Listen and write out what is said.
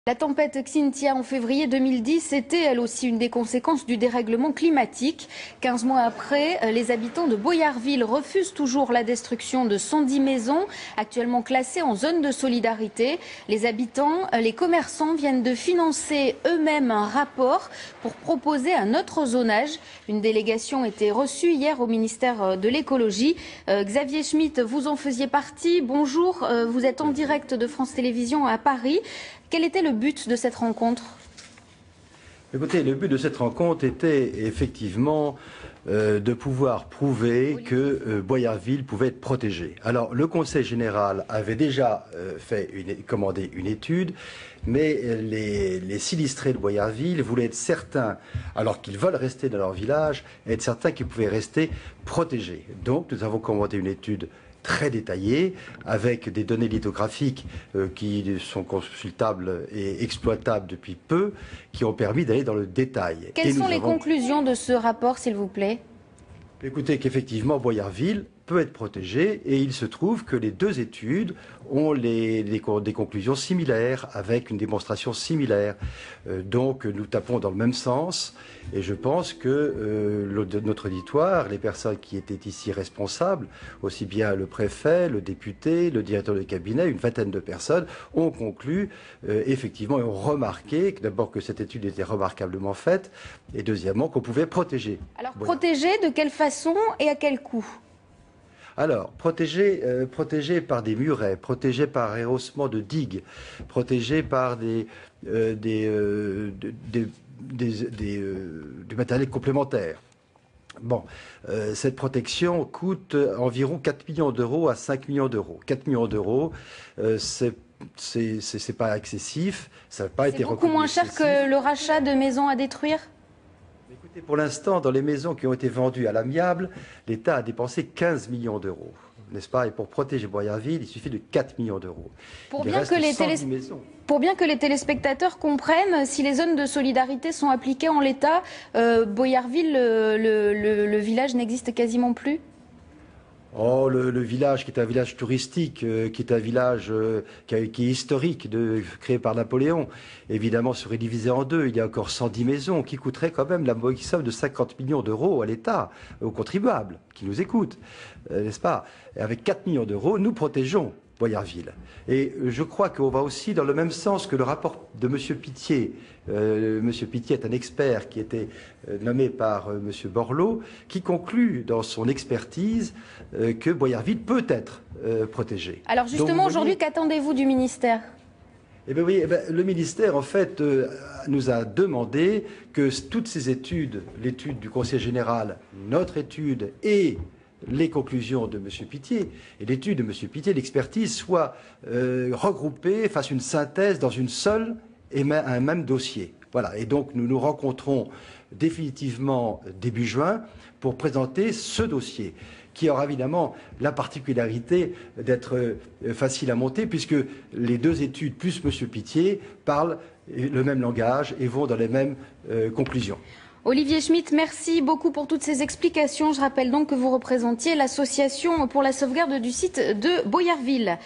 La tempête Xynthia en février 2010 était elle aussi une des conséquences du dérèglement climatique. 15 mois après, les habitants de Boyarville refusent toujours la destruction de 110 maisons, actuellement classées en zone de solidarité. Les habitants, les commerçants viennent de financer eux-mêmes un rapport pour proposer un autre zonage. Une délégation était reçue hier au ministère de l'écologie. Xavier Schmitt, vous en faisiez partie. Bonjour, vous êtes en direct de France Télévisions à Paris. Quel était le but de cette rencontre? Écoutez, le but de cette rencontre était effectivement de pouvoir prouver que Boyarville pouvait être protégé. Alors, le Conseil général avait déjà commandé une étude, mais les sinistrés de Boyarville voulaient être certains, alors qu'ils veulent rester dans leur village, être certains qu'ils pouvaient rester protégés. Donc, nous avons commandé une étude très détaillée, avec des données lithographiques qui sont consultables et exploitables depuis peu, qui ont permis d'aller dans le détail. Quelles sont les conclusions de ce rapport, s'il vous plaît? Écoutez, qu'effectivement, Boyarville peut être protégé, et il se trouve que les deux études ont des conclusions similaires, avec une démonstration similaire. Donc nous tapons dans le même sens, et je pense que notre auditoire, les personnes qui étaient ici responsables, aussi bien le préfet, le député, le directeur de cabinet, une vingtaine de personnes, ont conclu effectivement et ont remarqué d'abord que cette étude était remarquablement faite, et deuxièmement qu'on pouvait protéger. Alors protéger de quelle façon et à quel coût? Alors, protégé par des murets, protégé par rehaussement de digues, protégé par du matériel complémentaire. Bon, cette protection coûte environ 4 millions d'euros à 5 millions d'euros. 4 millions d'euros, c'est pas excessif, ça n'a pas été reconnu. C'est beaucoup moins cher que le rachat de maisons à détruire? Écoutez, pour l'instant, dans les maisons qui ont été vendues à l'amiable, l'État a dépensé 15 millions d'euros, n'est-ce pas? Et pour protéger Boyarville, il suffit de 4 millions d'euros. Pour bien que les téléspectateurs comprennent, si les zones de solidarité sont appliquées en l'état, Boyarville, le village n'existe quasiment plus? Oh, le village qui est un village touristique, qui est un village qui est historique, créé par Napoléon, évidemment serait divisé en deux. Il y a encore 110 maisons qui coûteraient quand même la somme de 50 millions d'euros à l'État, aux contribuables qui nous écoutent, n'est-ce pas? Et avec 4 millions d'euros, nous protégeons Boyarville. Et je crois qu'on va aussi dans le même sens que le rapport de M. Pitié. M. Pitié est un expert qui était nommé par M. Borloo, qui conclut dans son expertise que Boyarville peut être protégé. Alors justement, aujourd'hui, qu'attendez-vous du ministère? Eh bien oui, le ministère, en fait, nous a demandé que toutes ces études, l'étude du Conseil général, notre étude et les conclusions de M. Pitié et l'étude de M. Pitié, l'expertise, soient regroupées, fassent une synthèse dans une seule et un même dossier. Voilà. Et donc nous nous rencontrons définitivement début juin pour présenter ce dossier, qui aura évidemment la particularité d'être facile à monter, puisque les deux études plus M. Pitié parlent le même langage et vont dans les mêmes conclusions. Olivier Schmitt, merci beaucoup pour toutes ces explications. Je rappelle donc que vous représentiez l'association pour la sauvegarde du site de Boyarville.